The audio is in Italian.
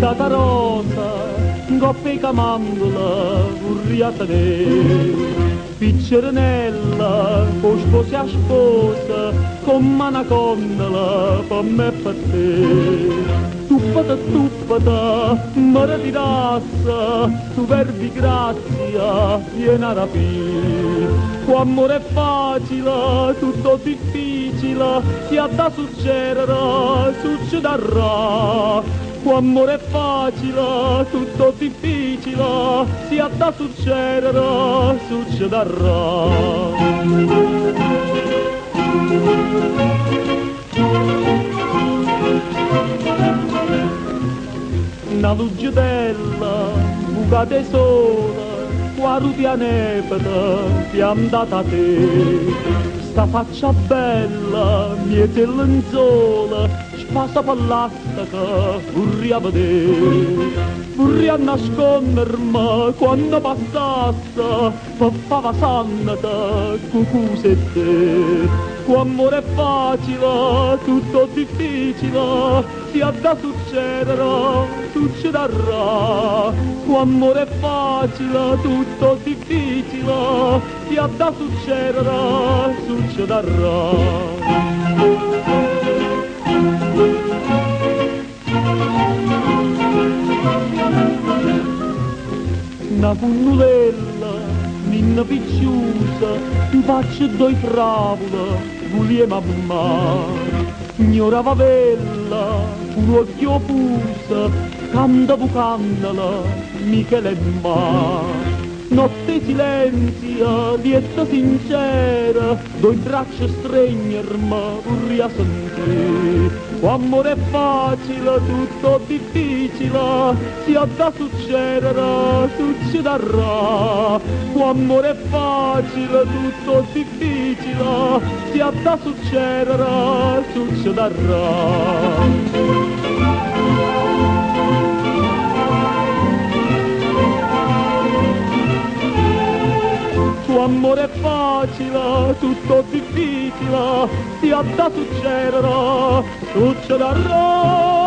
Tata rosa, goppe camandola, urriata ne. Picceronella, con sposi a sposa, con una condola, per me e per te. Tuppata, mare di razza, tu verbi grazia, vieni a rapire. Con amore è facile, tutto difficile, si ha da succedere, succederà. Con amore è facile, tutto difficile, si ha da succedere, succederà. Una lucidella, buca tesora, qua rutia nepeta, ti è andata a te. Sta faccia bella, miete lenzola, spasa pallastica, vorrei vedere. Vorrei nascondermi quando passasse, papà sannata, cucusette. Con amore è facile, tutto difficile, si ha da succedere, succederà. Con amore è facile, tutto difficile, si ha da succedere, succederà. Una punnulella, ninna picciusa, faccio due favole, vogliamo ammare. Signora bella, un occhio fusa, canta bucandala, Michele Mar. Notte silenzia, lieta sincera, due braccia stringermi, vorrei sentire. Amore è facile, tutto difficile, si ha da succedere, succederà. Amore è facile, tutto difficile, si ha da succedere, succederà. Amore è facile, tutto difficile, si ha da succedere, succederà.